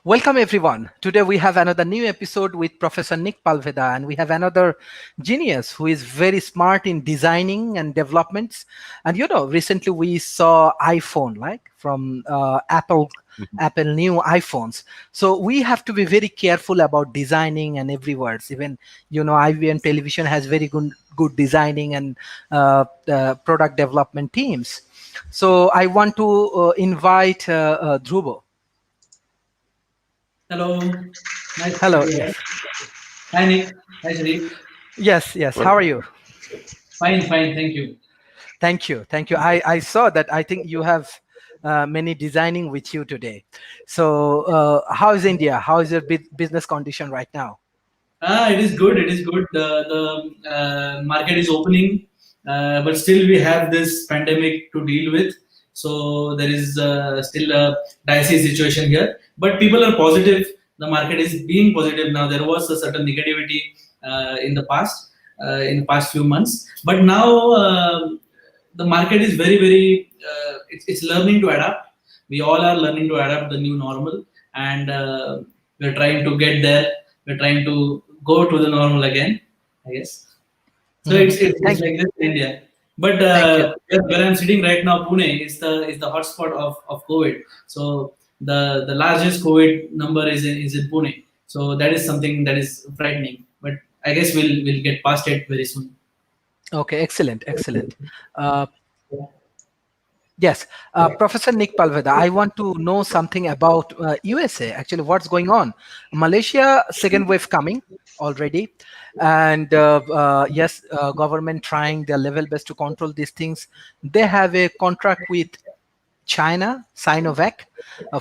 Welcome everyone. Today we have another new episode with Professor Nick Palveda, and we have another genius who is very smart in designing and developments. And recently we saw iPhone, like from Apple, Mhm. Apple new iPhones. So we have to be very careful about designing and every words. Even IBM Television has very good designing and product development teams. So I want to invite Dhruvo. Hello, nice to Hello. be here. Yes. Hi Nick, hi Sharif. Yes, yes. How Well, are you? Fine, fine, thank you. Thank you. Thank you. I saw that. I think you have many designing with you today. So, how is India? How is your business condition right now? It is good. It is good. The market is opening, but still we have this pandemic to deal with. So there is still a dicey situation here. But people are positive. The market is being positive now. There was a certain negativity in the past few months. But now the market is it's learning to adapt. We all are learning to adapt the new normal, and we're trying to get there. We're trying to go to the normal again, I guess. So Mhm. it's Thank, like this in India. But thank you. where I'm sitting right now, Pune is the hotspot of COVID. So the largest COVID number is in Pune. So that is something that is frightening. But I guess we'll get past it very soon. Okay, excellent, excellent. Uh, yes, Professor Nick Palveda, I want to know something about USA. Actually, what's going on? Malaysia second wave coming already, and yes, government trying their level best to control these things. They have a contract with China, Sinovac,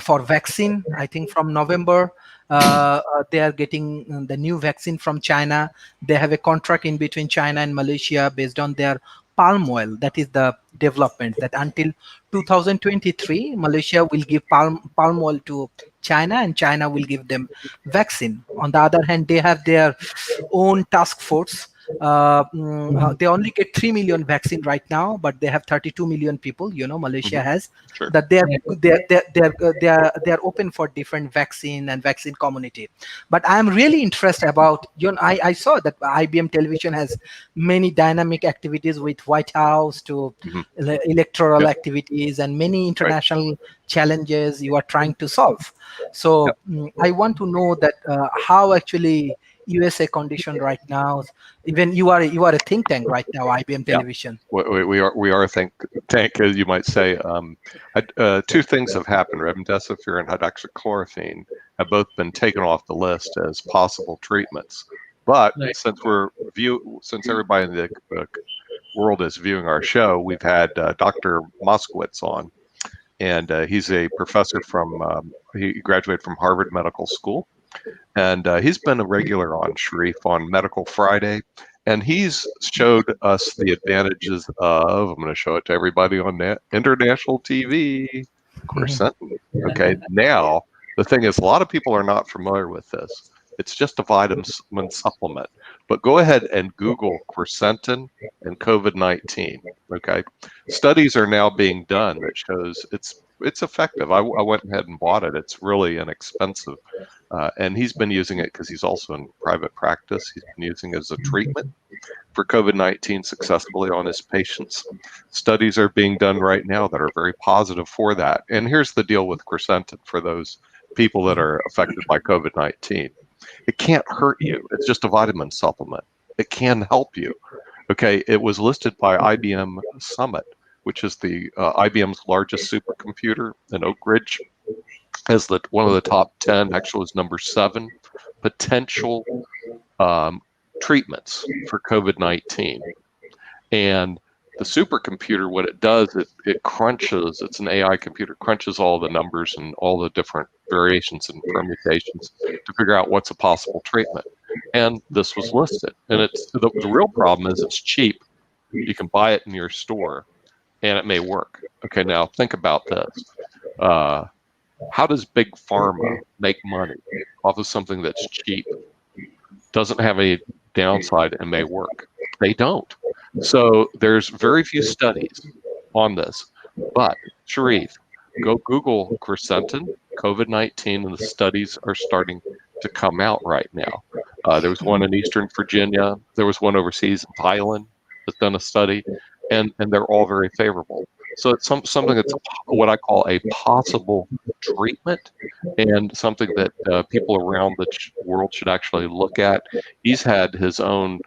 for vaccine. I think from November, they are getting the new vaccine from China. They have a contract in between China and Malaysia based on their palm oil. That is the development that until 2023, Malaysia will give palm oil to China, and China will give them vaccine. On the other hand, they have their own task force. They only get 3 million vaccine right now, but they have 32 million people. Malaysia mhm, has sure. that they are open for different vaccine and vaccine community. But I am really interested about I saw that IBM Television has many dynamic activities with White House to Mhm. electoral Yep. activities and many Right. international challenges you are trying to solve. So Yep. I want to know that how actually USA condition right now. Even you are a think tank right now, IBM Yeah. Television. We are a think tank, as you might say. Two things have happened. Remdesivir and hydroxychloroquine have both been taken off the list as possible treatments. But Right. since everybody in the world is viewing our show, we've had Dr. Moskowitz on, and he's a professor he graduated from Harvard Medical School, and he's been a regular on Sharif on Medical Friday, and he's showed us the advantages of. I'm going to show it to everybody on international TV. Mhm. Quercetin. Okay, now the thing is, a lot of people are not familiar with this. It's just a vitamin supplement, but go ahead and Google quercetin and COVID-19. Okay, studies are now being done that shows it's effective. I went ahead and bought it. It's really inexpensive. And he's been using it because he's also in private practice. He's been using it as a treatment for COVID-19 successfully on his patients. Studies are being done right now that are very positive for that. And here's the deal with quercetin for those people that are affected by COVID-19. It can't hurt you. It's just a vitamin supplement. It can help you. Okay, it was listed by IBM Summit, which is the IBM's largest supercomputer in Oak Ridge, as one of the top 10, actually was number 7, potential treatments for COVID-19. And the supercomputer, what it does, it crunches, it's an AI computer, crunches all the numbers and all the different variations and permutations to figure out what's a possible treatment. And this was listed. And the real problem is it's cheap. You can buy it in your store and it may work. Okay, now think about this. How does big pharma make money off of something that's cheap, doesn't have any downside, and may work? They don't. So there's very few studies on this. But Sharif, go Google quercetin COVID-19, and the studies are starting to come out right now. There was one in Eastern Virginia. There was one overseas in Thailand that's done a study, and they're all very favorable. So it's something that's what I call a possible treatment, and something that people around the world should actually look at. He's had his own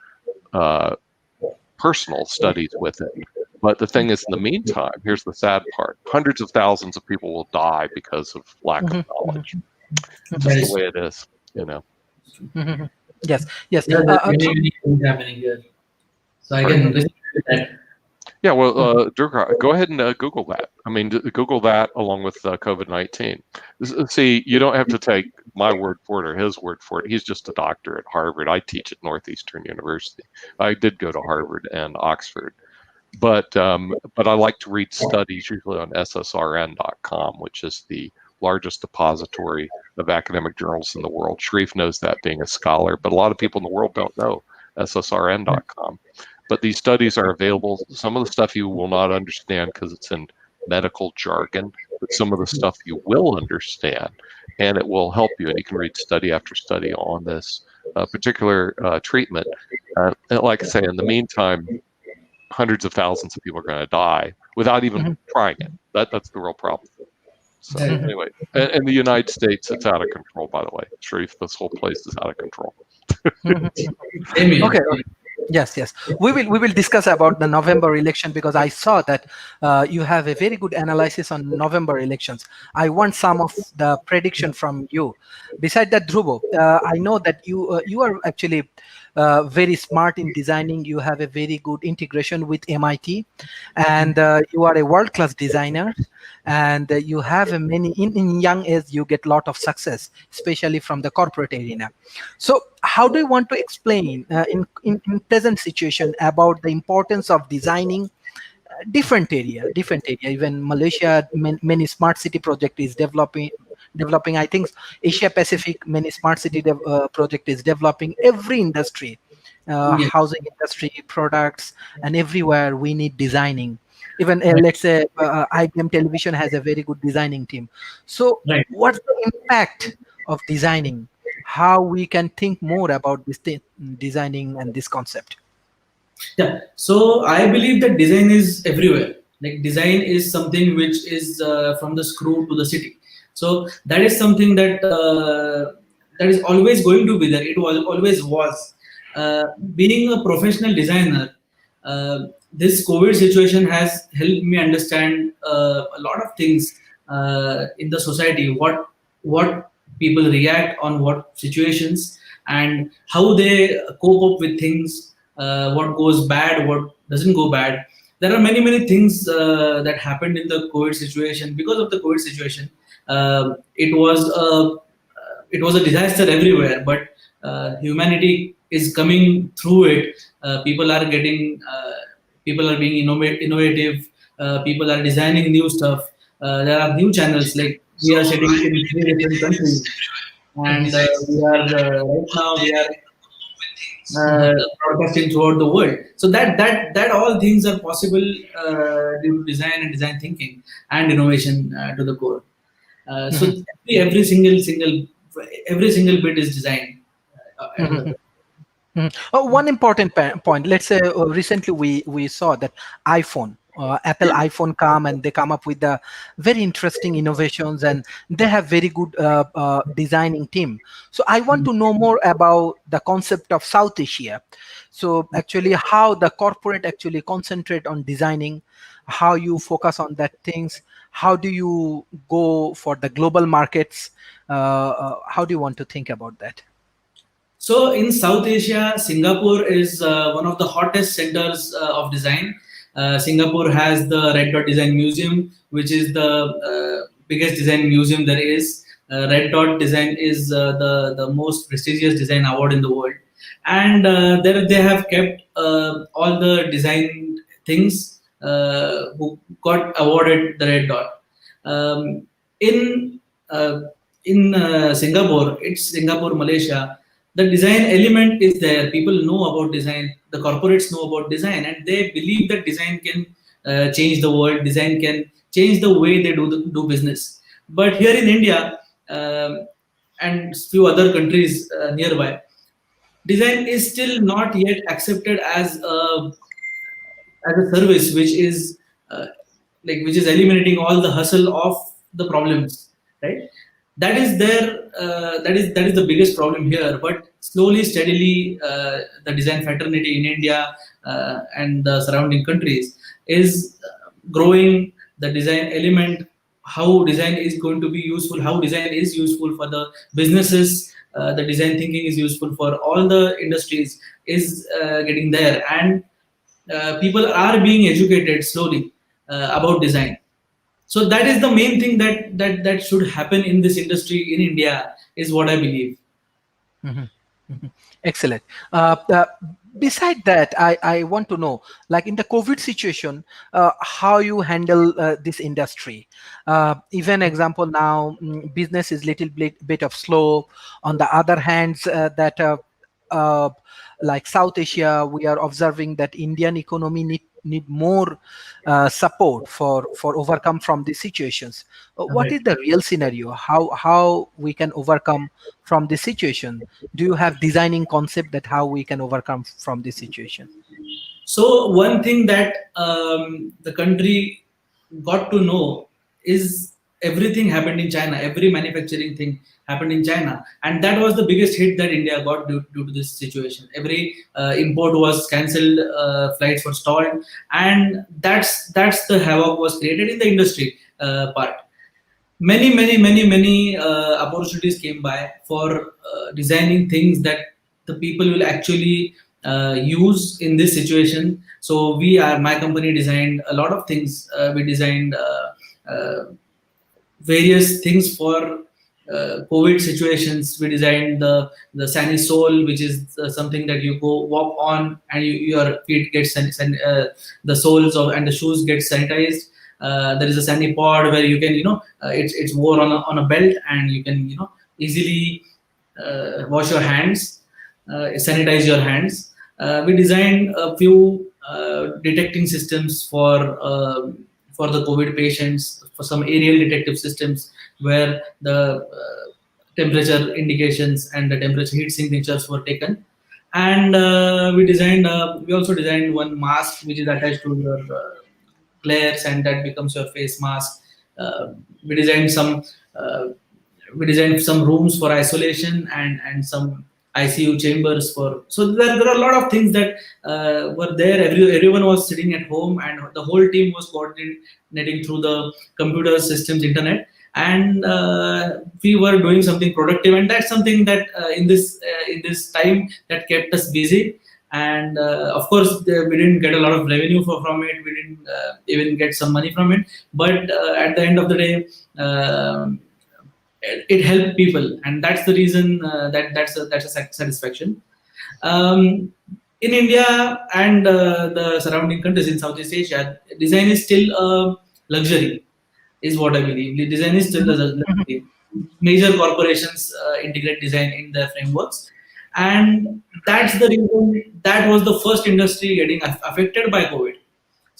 personal studies with it. But the thing is, in the meantime, here's the sad part: hundreds of thousands of people will die because of lack of knowledge. Just the way it is, you know. Yes, yes. Yeah, there's many things happening here. So I can resonate with that. Yeah, well, Durga, go ahead and Google that. I mean, Google that along with COVID-19. See, you don't have to take my word for it or his word for it. He's just a doctor at Harvard. I teach at Northeastern University. I did go to Harvard and Oxford. But I like to read studies usually on ssrn.com, which is the largest depository of academic journals in the world. Sharif knows that, being a scholar, but a lot of people in the world don't know ssrn.com. But these studies are available. Some of the stuff you will not understand because it's in medical jargon, but some of the stuff you will understand, and it will help you. And you can read study after study on this particular treatment. Like I say, in the meantime, hundreds of thousands of people are going to die without even trying it. That's the real problem. So anyway, in the United States, it's out of control, by the way. Sharif, this whole place is out of control. Okay. Yes, yes. We will discuss about the November election, because I saw that you have a very good analysis on November elections. I want some of the prediction from you. Beside that, Dhruvo, I know that you are actually very smart in designing. You have a very good integration with MIT, and you are a world-class designer. And you have a many in young age. You get a lot of success, especially from the corporate arena. So, how do you want to explain in present situation about the importance of designing different area? Even Malaysia, many smart city project is developing. I think Asia Pacific, many smart city project is developing. Every industry, housing industry, products, and everywhere we need designing. Even let's say IBM Television has a very good designing team. So what's the impact of designing? How we can think more about this designing and this concept? Yeah, so I believe that design is everywhere. Like, design is something which is from the screw to the city. So that is something that that is always going to be there. It always was. Being a professional designer, this COVID situation has helped me understand a lot of things in the society. What people react on what situations, and how they cope up with things. What goes bad, what doesn't go bad. There are many things that happened in the COVID situation. Because of the COVID situation, it was a disaster everywhere. But humanity is coming through it. People are getting, people are being innovative. People are designing new stuff. There are new channels, like we are sitting in 3 different countries, and we are right now we are broadcasting throughout the world. So that all things are possible due to design and design thinking and innovation to the core. So every single bit is design. One important point. Let's say recently we saw that iPhone. Apple iPhone come, and they come up with the very interesting innovations, and they have very good designing team. So I want to know more about the concept of South Asia. So actually, how the corporate actually concentrate on designing, how you focus on that things, how do you go for the global markets? How do you want to think about that? So in South Asia, Singapore is one of the hottest centers of design. Singapore has the Red Dot Design Museum, which is the biggest design museum there is. Red Dot Design is the most prestigious design award in the world, and there they have kept all the design things who got awarded the Red Dot. Um, in uh, in Singapore, it's Singapore, Malaysia. The design element is there. People know about design. The corporates know about design, and they believe that design can change the world. Design can change the way they do business. But here in India and few other countries nearby, design is still not yet accepted as a service which is uh, which is eliminating all the hustle of the problems, right? That is there. That is the biggest problem here. But slowly, steadily, the design fraternity in India and the surrounding countries is growing the design element. How design is going to be useful, how design is useful for the businesses, the design thinking is useful for all the industries is getting there, and people are being educated slowly about design. So that is the main thing that should happen in this industry in India, is what I believe. Mhm. Mhm. Excellent. Beside that, I want to know, like in the COVID situation, how you handle this industry. Even example now, business is little bit of slow. On the other hand, that uh, like South Asia, we are observing that Indian economy need more support for overcome from these situations. What Right. is the real scenario? How we can overcome from this situation? Do you have designing concept that how we can overcome from this situation? So one thing that the country got to know is everything happened in China. Every manufacturing thing happened in China, and that was the biggest hit that India got due to this situation. Every import was cancelled, flights were stalled, and that's the havoc was created in the industry part. Many opportunities came by for designing things that the people will actually use in this situation. So my company designed a lot of things. We designed various things for COVID situations. We designed the Sani sole, which is something that you go walk on and your feet get the soles of and the shoes get sanitized. There is a Sani pod where you can it's worn on a belt, and you can easily wash your hands, sanitize your hands. We designed a few detecting systems for the COVID patients, for some aerial detective systems where the temperature indications and the temperature heat signatures were taken. And we also designed one mask which is attached to your glares, and that becomes your face mask. Uh, we designed some uh, we designed some rooms for isolation and some ICU chambers for. So there are a lot of things that were there. Everyone was sitting at home, and the whole team was coordinating through the computer systems, internet, and we were doing something productive. And that's something that in this time that kept us busy. And of course, we didn't get a lot of revenue from it. We didn't even get some money from it. But at the end of the day, it helped people, and that's the reason that's a satisfaction. Um, in India and the surrounding countries in Southeast Asia, design is still a luxury, is what I believe. The design is still a Mhm. luxury. Major corporations integrate design in their frameworks, and that's the reason that was the first industry getting affected by COVID.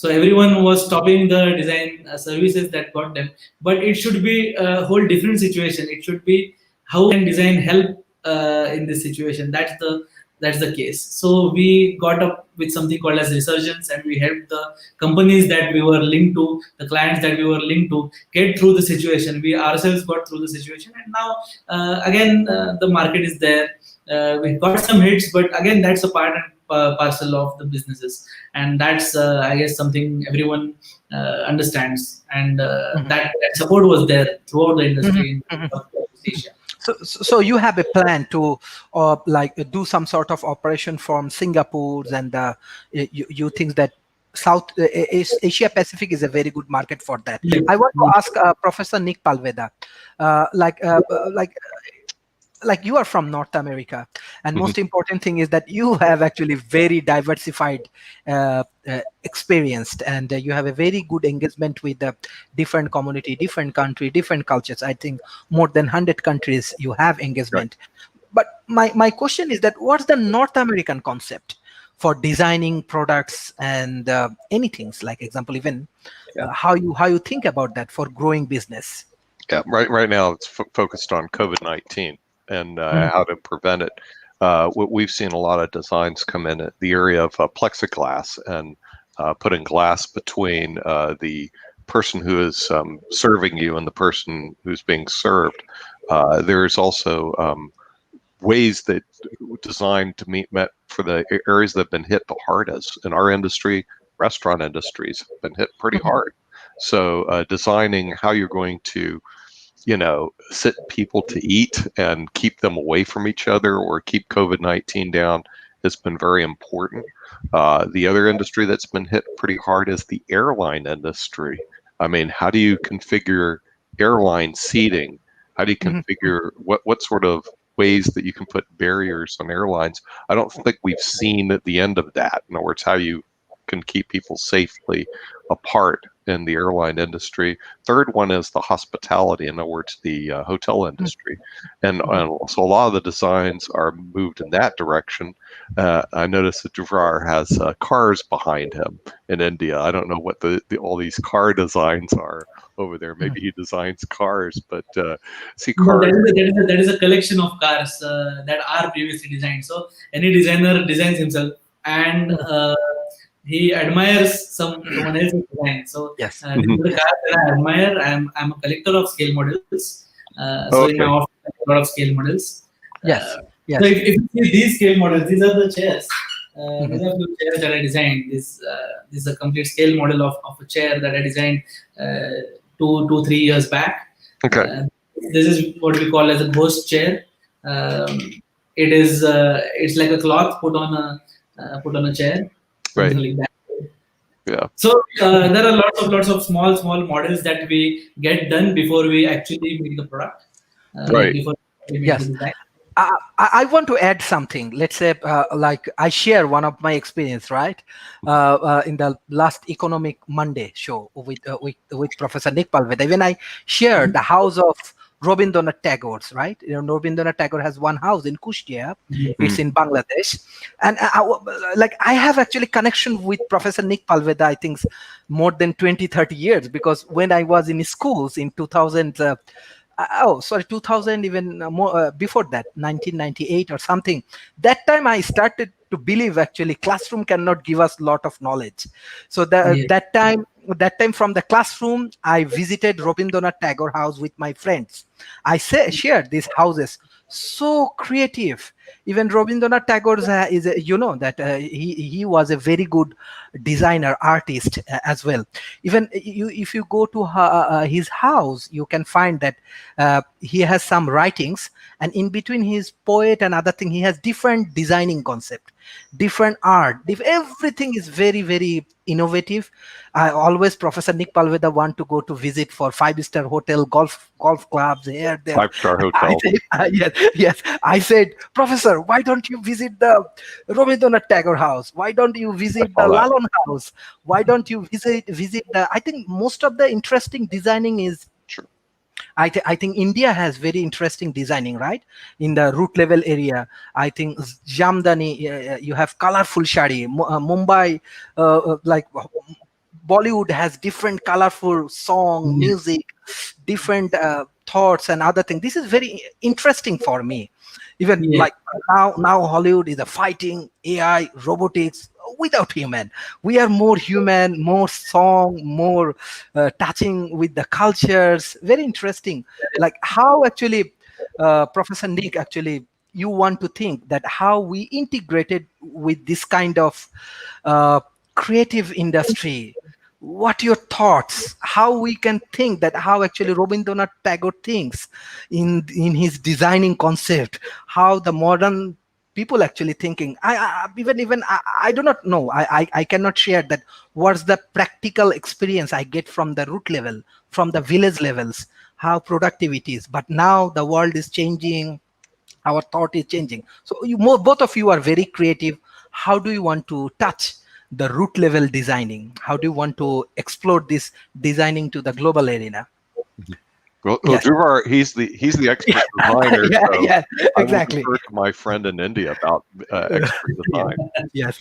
So everyone was stopping the design services that got them. But it should be a whole different situation. It should be how can design help in this situation. That's the case. So we got up with something called as resurgence, and we helped the companies that we were linked to, the clients that we were linked to, get through the situation. We ourselves got through the situation, and now again the market is there. We got some hits, but again that's a part and parcel of the businesses, and that's I guess something everyone understands, and Mhm. that support was there throughout the Mhm. industry in Mhm. Southeast Asia. So you have a plan to like do some sort of operation from Singapore, and you think that South Asia Pacific is a very good market for that. Yeah. I want to ask Professor Nick Palveda, like you are from North America, and Mhm. most important thing is that you have actually very diversified experienced, and you have a very good engagement with the different community, different country, different cultures. I think more than 100 countries you have Right. engagement. But my question is that what's the North American concept for designing products and anything, like example, even Yeah. how you think about that for growing business? Yeah, right now it's focused on COVID-19 and how to prevent it. We've seen a lot of designs come in at the area of plexiglass and putting glass between the person who is serving you and the person who's being served. There's also ways that designed to met for the areas that have been hit the hardest in our industry. Restaurant industries have been hit pretty hard. So designing how you're going to sit people to eat and keep them away from each other or keep COVID-19 down has been very important. The other industry that's been hit pretty hard is the airline industry. I mean, how do you configure airline seating? How do you configure what sort of ways that you can put barriers on airlines? I don't think we've seen at the end of that. In other words, how you can keep people safely apart in the airline industry. Third one is the hospitality, in other words, the hotel industry. And so a lot of the designs are moved in that direction. I noticed that Dhruvar has cars behind him in India. I don't know what all these car designs are over there. Maybe he designs cars, but see No, cars. that is a collection of cars that are previously designed. So any designer designs himself, and he admires someone else's design. So Yes. this is the car that I admire. I'm a collector of scale models. So in my Okay. office, I have a lot of scale models. Yes. Yes. So if you see these scale models, these are the chairs. These are the chairs that I designed. This is a complete scale model of a chair that I designed 3 years back. Okay. This is what we call as a ghost chair. It is it's like a cloth put on a chair, something Right. like that. Yeah. So there are lots of small models that we get done before we actually make the product. Right. Before we make Yes. the design. I want to add something. Let's say, like I share one of my experience, right? In the last Economic Monday show with Professor Nick Palveda, when I shared the house of Rabindranath Tagore's, right? Rabindranath Tagore has one house in Kushtia. It's in Bangladesh, and I have actually connection with Professor Nick Palveda. I think more than 20-30 years, because when I was in schools in 2000. 2000, even more before that, 1998 or something. That time I started to believe actually classroom cannot give us lot of knowledge. So that time from the classroom, I visited Rabindranath Tagore house with my friends. I shared these houses. So creative. Even Rabindranath Tagore is that he was a very good designer, artist as well. Even if you go to his house, you can find that he has some writings, and in between his poet and other thing, he has different designing concept, different art. Everything is very, very innovative. I always, Professor Nick Palveda, want to go to visit for 5-star hotel, golf clubs here, there. 5-star I hotel. said, yes. I said, Professor, why don't you visit the Rabindranath Tagore house? Why don't you visit the Lalon house? Why don't you visit the? I think most of the interesting designing is. Sure. I think India has very interesting designing, right? In the root level area, I think Jamdani, you have colorful shadi. Mumbai, like Bollywood has different colorful song, music, different thoughts and other things. This is very interesting for me. Even like now Hollywood is a fighting AI, robotics without human. We are more human, more song, more touching with the cultures. Very interesting. Like how actually, Professor Nick, actually, you want to think that how we integrated with this kind of creative industry. What your thoughts? How we can think that how actually Rabindranath Tagore thinks in his designing concept? How the modern people actually thinking? I do not know. I cannot share that. What's the practical experience I get from the root level, from the village levels? How productivity is. But now the world is changing. Our thought is changing. So both of you are very creative. How do you want to touch the root level designing? How do you want to explore this designing to the global arena? Well, Yes. Dhruvar, he's the expert designer. Yeah, I exactly. will refer to my friend in India about expert design. Yes.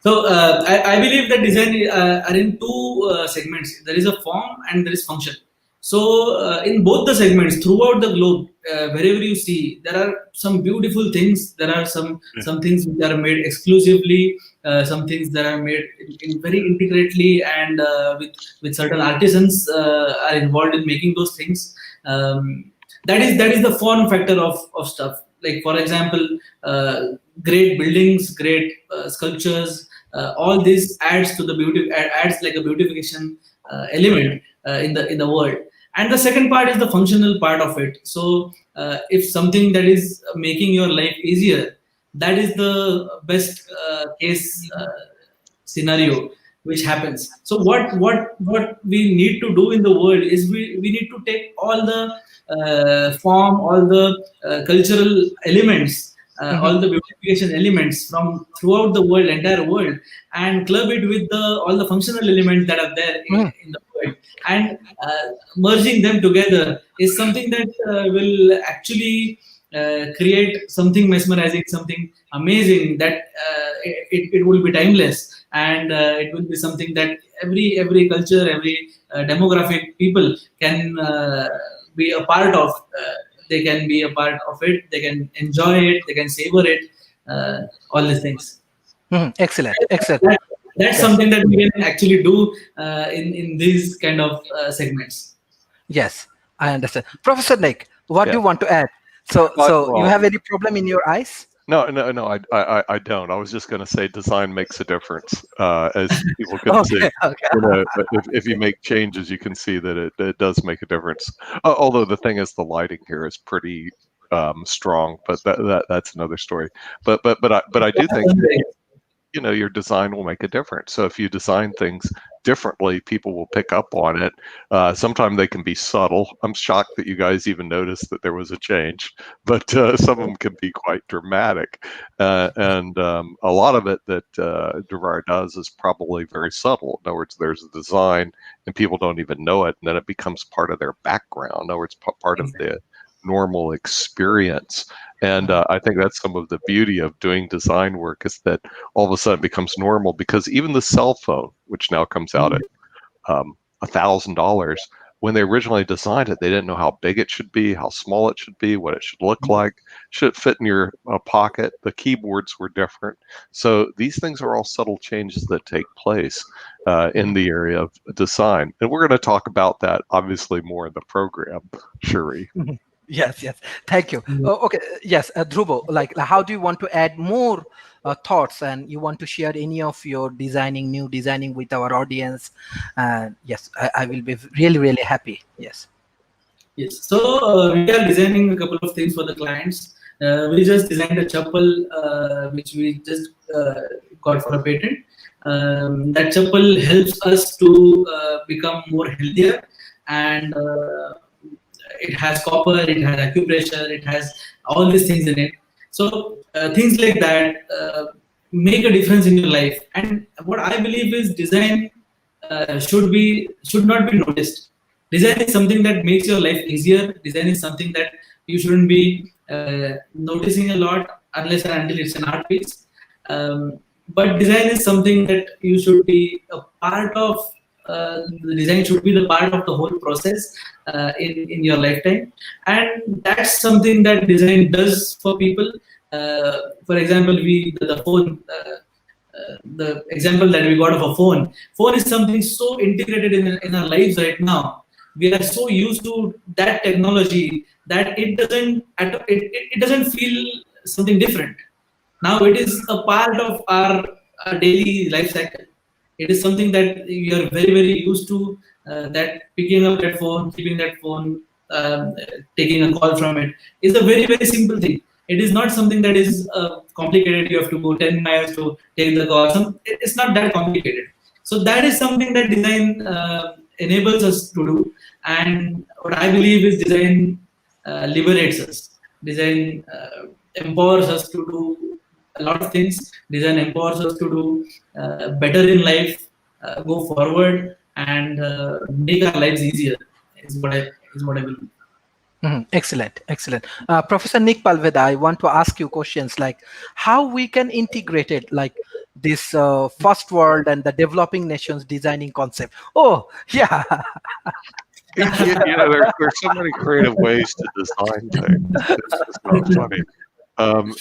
So I believe that design are in two segments. There is a form and there is function. So, in both the segments throughout the globe, wherever you see, there are some beautiful things. There are some things which are made exclusively, some things that are made in very intricately, and with certain artisans are involved in making those things. That is the fun factor of stuff. Like for example, great buildings, great sculptures. All this adds to the beauty, adds like a beautification element in the world. And the second part is the functional part of it. So if something that is making your life easier, that is the best case scenario which happens. So what we need to do in the world is we need to take all the form, all the cultural elements, Mhm. all the beautification elements from throughout the world, entire world, and club it with the all the functional elements that are there Mhm. in the world, and merging them together is something that will actually create something mesmerizing, something amazing, that it will be timeless, and it will be something that every culture, every demographic people can be a part of. They can be a part of it. They can enjoy it. They can savor it. All these things. Mhm. Excellent, excellent. That, that's Yes, something that we can actually do in these kind of segments. yes, I understand. Professor Nick, what do Yeah. you want to add? So, so you Well, have any problem in your eyes? no, I don't. I was just going to say design makes a difference, as people can see. Okay, okay. If you make changes, you can see that it does make a difference. Although the thing is, the lighting here is pretty strong, but that's another story. But I do think your design will make a difference. So if you design things differently, people will pick up on it. Sometimes they can be subtle. I'm shocked that you guys even noticed that there was a change, but some of them can be quite dramatic. And a lot of it that Devar does is probably very subtle. In other words, there's a design and people don't even know it, and then it becomes part of their background. In other words, part of the normal experience. And I think that's some of the beauty of doing design work, is that all of a sudden it becomes normal, because even the cell phone, which now comes out at $1,000, when they originally designed it, they didn't know how big it should be, how small it should be, what it should look like. Should it fit in your pocket? The keyboards were different. So these things are all subtle changes that take place in the area of design. And we're going to talk about that obviously more in the program, Sharif. Mhm. Yes, yes. Thank you. Okay, yes, Dhruvo, like how do you want to add more thoughts, and you want to share any of your new designing with our audience? And yes, I will be really, really happy. Yes. Yes. So we are designing a couple of things for the clients. We just designed a chapel which we just got for a patent. That chapel helps us to become more healthier, and it has copper, it has acupressure, it has all these things in it. So things like that make a difference in your life. And what I believe is design should not be noticed. Design is something that makes your life easier. Design is something that you shouldn't be noticing a lot unless and until it's an art piece. But design is something that you should be a part of. The design should be the part of the whole process in your lifetime, and that's something that design does for people. For example, the phone. The example that we got of a phone is something so integrated in our lives right now. We are so used to that technology that it doesn't feel something different. Now it is a part of our daily life cycle. It is something that we are very used to, that picking up that phone, keeping that phone, taking a call from it is a very simple thing. It is not something that is complicated. You have to go 10 miles to take the call. It's not that complicated. So that is something that design enables us to do. And what I believe is design liberates us. Design empowers us to do a lot of things. Design empowers us to do better in life, go forward, and make our lives easier. Is what I believe. Mhm. Excellent, excellent. Professor Nick Palveda, I want to ask you questions like how we can integrate it, like this first world and the developing nations designing concept. Oh, yeah. There's so many creative ways to design things. It's just not funny.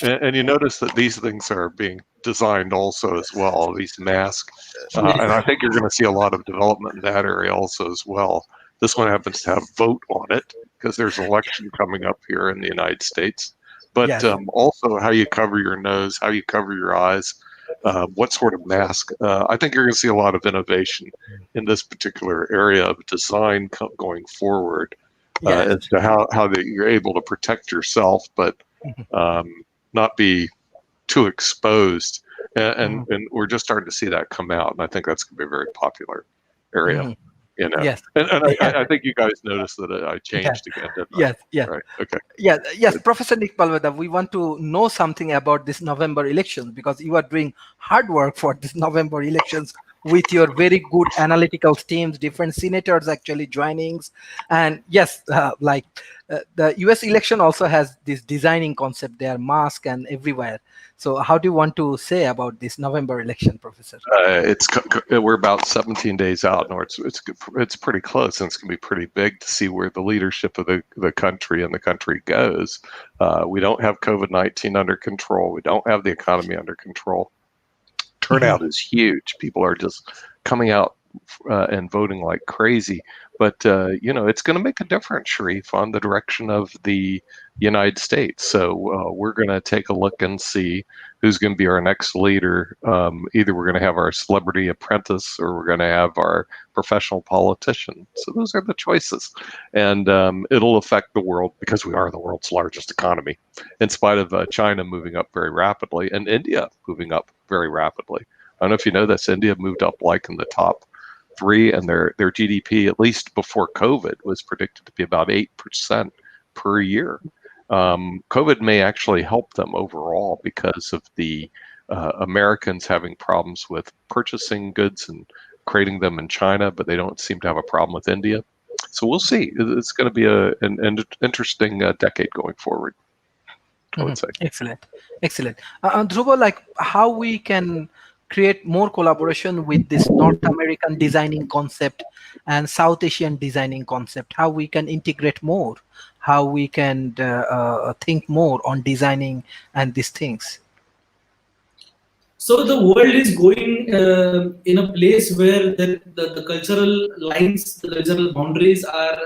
And you notice that these things are being designed also as well, these masks. And I think you're going to see a lot of development in that area also as well. This one happens to have vote on it because there's an election coming up here in the United States. But Yes. Also how you cover your nose, how you cover your eyes, what sort of mask. I think you're going to see a lot of innovation in this particular area of design going forward Yes. as to how that you're able to protect yourself, but not be too exposed. And we're just starting to see that come out, and I think that's going to be a very popular area. Yes. And I think you guys noticed that I changed again, didn't I? Yes. Yes. Right. Okay. Yes, Professor Nick Palveda, we want to know something about this November elections because you are doing hard work for this November elections with your very good analytical teams, different senators actually joining. And yes, the US election also has this designing concept there, mask and everywhere. So how do you want to say about this November election, Professor? We're about 17 days out, and it's pretty close, and it's going to be pretty big to see where the leadership of the country and the country goes. We don't have COVID-19 under control. We don't have the economy under control. Turnout is huge. People are just coming out and voting like crazy. But it's going to make a difference, Sharif, on the direction of the United States. So we're going to take a look and see who's going to be our next leader. Either we're going to have our celebrity apprentice or we're going to have our professional politician. So those are the choices. And it'll affect the world because we are the world's largest economy, in spite of China moving up very rapidly and India moving up very rapidly. I don't know if you know this, India moved up like in the top 3, and their GDP, at least before COVID, was predicted to be about 8% per year. COVID may actually help them overall because of the Americans having problems with purchasing goods and creating them in China, but they don't seem to have a problem with India. So we'll see. It's going to be an interesting decade going forward, I would say. Excellent. Dhruva, like how we can create more collaboration with this North American designing concept and South Asian designing concept, how we can integrate more, how we can think more on designing and these things. So the world is going in a place where the cultural lines, the cultural boundaries are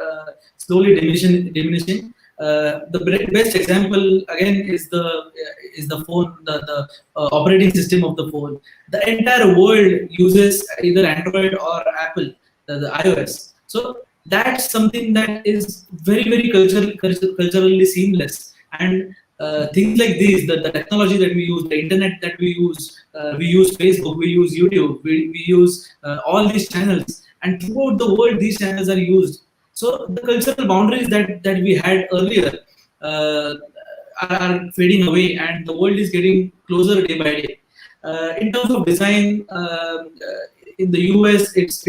slowly diminishing. The best example again is the phone, the operating system of the phone. The entire world uses either Android or Apple, the iOS. So that's something that is very culturally seamless. And things like these, the technology that we use, the internet that we use Facebook, we use YouTube, we use all these channels, and throughout the world these channels are used. So the cultural boundaries that we had earlier are fading away, and the world is getting closer day by day. In terms of design, in the US, it's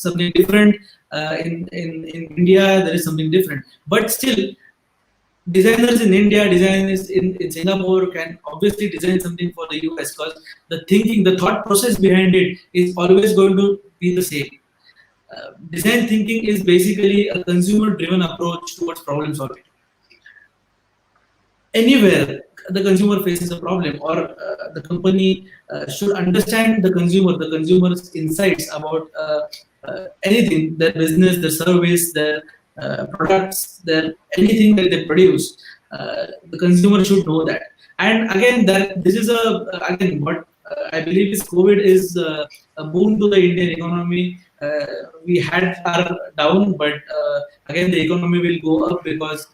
something different. In India, there is something different. But still, designers in India, designers in Singapore can obviously design something for the US because the thought process behind it is always going to be the same. Design thinking is basically a consumer-driven approach towards problem solving. Anywhere the consumer faces a problem, or the company should understand the consumer's insights about anything, their business, their service, their products, their anything that they produce. The consumer should know that. And again, this is again what I believe is COVID is a boon to the Indian economy. We had our down, but again the economy will go up because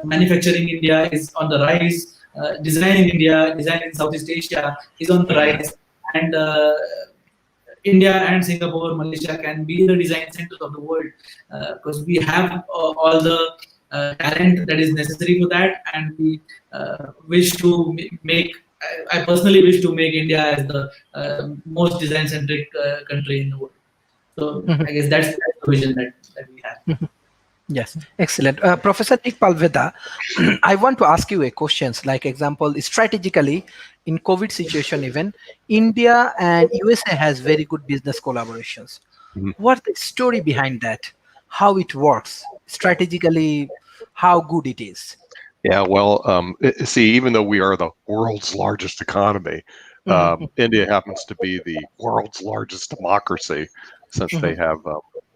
manufacturing India is on the rise. Design in India, design in Southeast Asia is on the rise, and India and Singapore, Malaysia can be the design centers of the world because we have all the talent that is necessary for that, and we wish to make. I personally wish to make India as the most design-centric country in the world. So I guess that's the vision that we have. Yes, excellent. Professor Nick Palveda, I want to ask you a question. Like example, strategically, in COVID situation even, India and USA has very good business collaborations. What's the story behind that? how it works strategically, how good it is. Yeah, well, see, even though we are the world's largest economy, Mhm, India happens to be the world's largest democracy since they mhm. have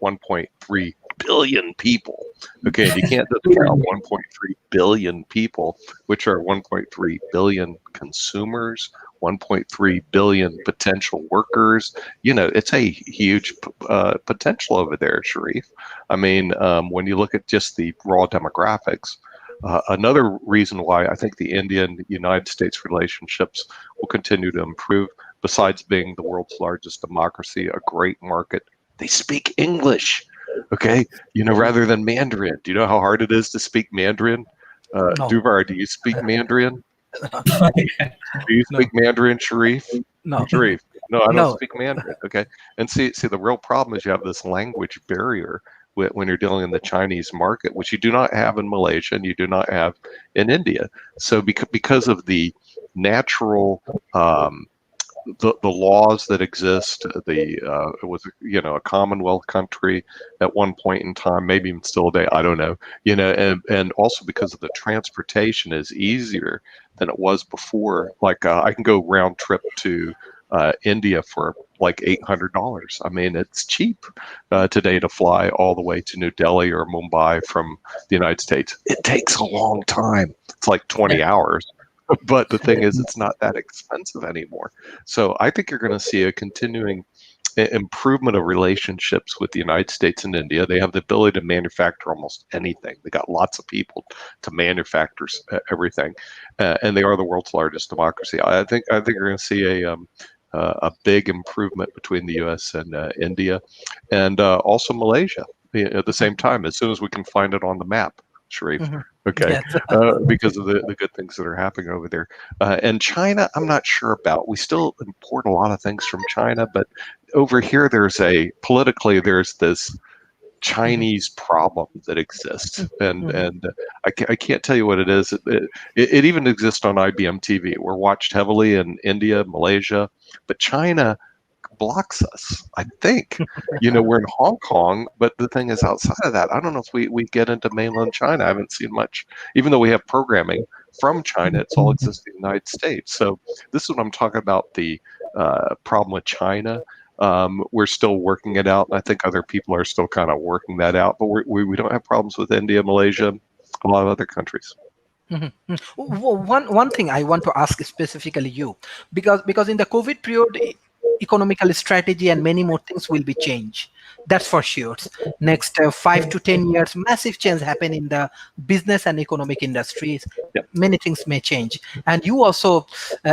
1.3 billion people. Okay, and you can't discount 1.3 billion people, which are 1.3 billion consumers, 1.3 billion potential workers. You know, it's a huge potential over there, Sharif. I mean, when you look at just the raw demographics, another reason why I think the Indian-United States relationships will continue to improve, besides being the world's largest democracy, a great market, they speak English. Okay, rather than Mandarin. Do you know how hard it is to speak Mandarin? No, Duvar, do you speak Mandarin? Do you no, speak Mandarin, Sharif? no, Sharif. No, I don't no. speak Mandarin. Okay. And see, the real problem is you have this language barrier when you're dealing in the Chinese market, which you do not have in Malaysia and you do not have in India. So because of the natural um, the laws that exist, it was a Commonwealth country at one point in time, maybe even still today, I don't know, and also because of the transportation is easier than it was before. Like I can go round trip to India for like $800. I mean, it's cheap today to fly all the way to New Delhi or Mumbai from the United States. It takes a long time. It's like 20 hours. But the thing is, it's not that expensive anymore. So I think you're going to see a continuing improvement of relationships with the United States and India. They have the ability to manufacture almost anything. They got lots of people to manufacture everything, and they are the world's largest democracy. I think you're going to see a big improvement between the U.S. and India, and also Malaysia at the same time. As soon as we can find it on the map, Sharif. Mhm. Okay, Yes. because of the good things that are happening over there. And China, I'm not sure about. We still import a lot of things from China, but over here, there's this Mhm, Chinese problem that exists, and mhm, and I can't tell you what it is. It even exists on IBM TV. We're watched heavily in India, Malaysia, but China blocks us. I think, we're in Hong Kong, but the thing is, outside of that, I don't know if we get into mainland China. I haven't seen much, even though we have programming from China. It's all exists in the United States. So this is what I'm talking about. The problem with China. We're still working it out, and I think other people are still kind of working that out. But we don't have problems with India, Malaysia, a lot of other countries. mhm, mhm. One thing I want to ask specifically you, because in the COVID period, economical strategy and many more things will be changed. That's for sure. Next 5 to 10 years, massive change happen in the business and economic industries. Yep. Many things may change, and you also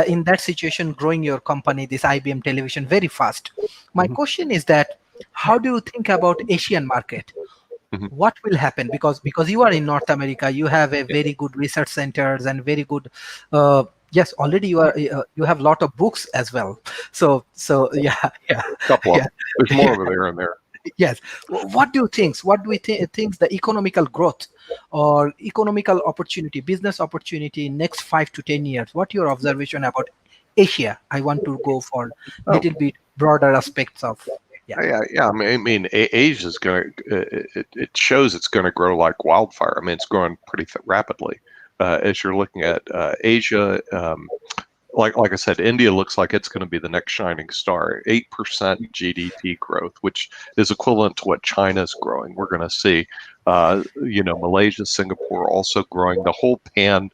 in that situation growing your company, this IBM Television, very fast. My Hmm. question is that how do you think about Asian market? Hmm. What will happen, because you are in North America, you have a Yeah. very good research centers and very good yes, already you have lot of books as well. So yeah. Yeah. Couple of Yeah. them. There's more Yeah. over there and there. Yes. What do you think, think the economical growth or economical opportunity, business opportunity in next 5 to 10 years? What your observation about Asia? I want to go for Oh, little bit broader aspects of. Yeah. yeah, yeah. I mean, Asia's going to. It shows it's going to grow like wildfire. I mean, it's growing pretty rapidly. As you're looking at Asia, like I said, India looks like it's going to be the next shining star. 8% GDP growth, which is equivalent to what China's growing. We're going to see, Malaysia, Singapore also growing. The whole pan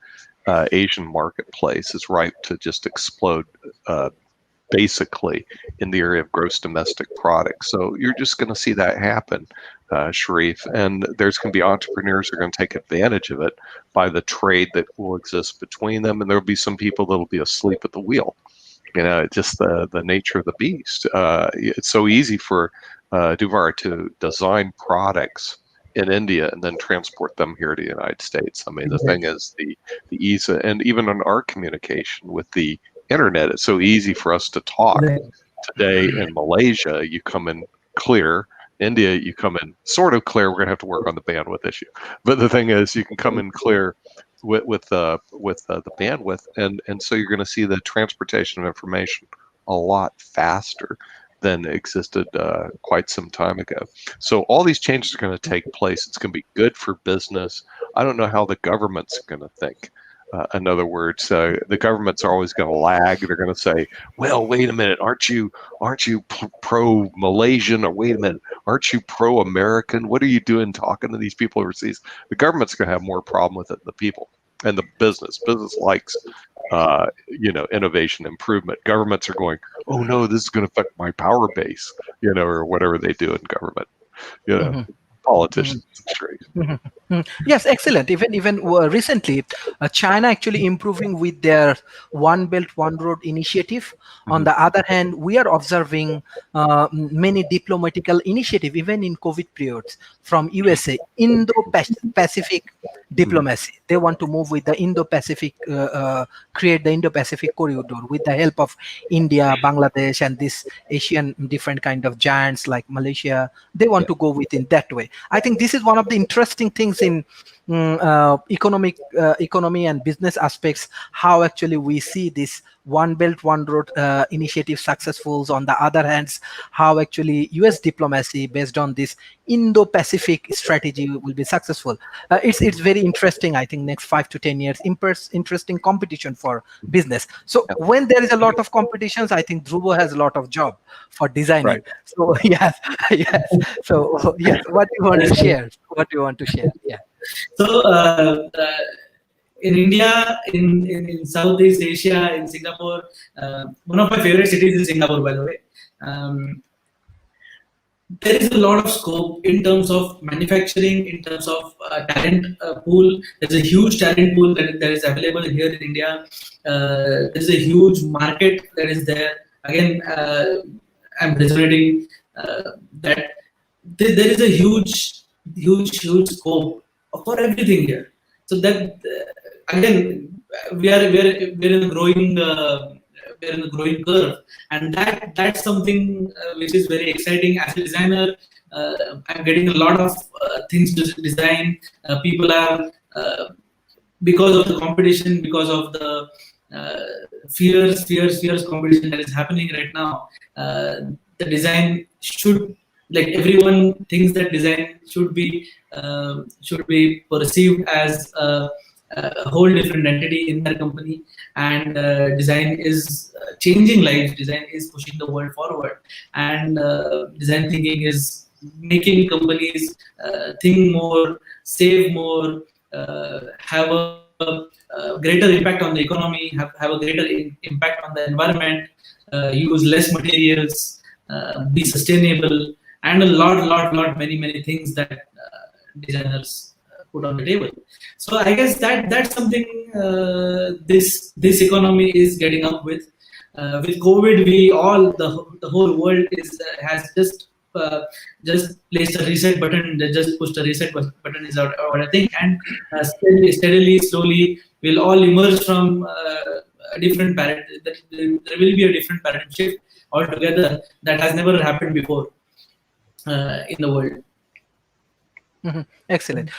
Asian marketplace is ripe to just explode. Basically in the area of gross domestic product. So you're just going to see that happen, Sharif. And there's going to be entrepreneurs who are going to take advantage of it by the trade that will exist between them. And there'll be some people that'll be asleep at the wheel. Just the nature of the beast. It's so easy for Duvar to design products in India and then transport them here to the United States. I mean, the thing is the ease, and even on our communication with the internet, it's so easy for us to talk. Today in Malaysia, you come in clear. India, you come in sort of clear. We're gonna have to work on the bandwidth issue, but the thing is, you can come in clear with the bandwidth, and so you're going to see the transportation of information a lot faster. than existed quite some time ago. So all these changes are going to take place. It's going to be good for business. I don't know how the government's going to think. In other words, the governments are always going to lag. They're going to say, "Well, wait a minute, aren't you pro-Malaysian? Or wait a minute, aren't you pro-American? What are you doing talking to these people overseas?" The government's going to have more problem with it than the people and the business. Business likes, innovation, improvement. Governments are going, "Oh no, this is going to affect my power base," or whatever they do in government. Mhm. Politicians, straight. Mhm. Mhm. Yes, excellent. Even recently, China actually improving with their One Belt One Road initiative. On Mhm. the other hand, we are observing many diplomatical initiative, even in COVID periods, from USA, Indo-Pacific Mhm. diplomacy. They want to move with the Indo-Pacific, create the Indo-Pacific corridor with the help of India, Bangladesh, and this Asian different kind of giants like Malaysia. They want Yeah. to go within that way. I think this is one of the interesting things in economy and business aspects. How actually we see this One Belt One Road initiative successful. On the other hands, how actually U.S. diplomacy based on this Indo-Pacific strategy will be successful. It's very interesting. I think next 5 to 10 years, interesting competition for business. So Yeah. when there is a lot of competitions, I think Dhruvo has a lot of job for designing. Right. So yes, yes. So yes, what do you want to share? What do you want to share? Yeah. So in India, in Southeast Asia, in Singapore, one of my favorite cities is Singapore, by the way. There is a lot of scope in terms of manufacturing, in terms of talent pool. There's a huge talent pool that is available here in India. There's a huge market that is there. Again, I'm resonating that there is a huge scope for everything here. So that again, we are in a growing. We're in a growing curve, and that's something which is very exciting. As a designer, I'm getting a lot of things to design. People are because of the competition, because of the fierce competition that is happening right now. The design should, like, everyone thinks that design should be perceived as a whole different entity in their company, and design is changing lives. Design is pushing the world forward, and design thinking is making companies think more, save more, have a greater impact on the economy, have a greater impact on the environment, use less materials, be sustainable, and a lot, many things that designers put on the table. So I guess that's something this economy is getting up with. With COVID, the whole world has just placed a reset button. They just pushed a reset button is out, what I think, and steadily, slowly, we'll all emerge from a different paradigm. There will be a different paradigm shift altogether that has never happened before in the world. Mhm. Excellent.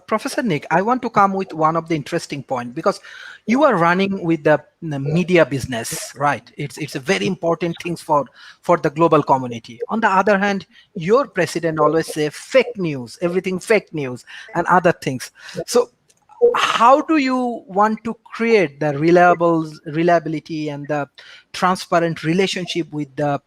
Professor Nick, I want to come with one of the interesting point, because you are running with the media business, right? It's a very important thing for the global community. On the other hand, your president always say fake news, everything fake news and other things. So how do you want to create the reliability and the transparent relationship with the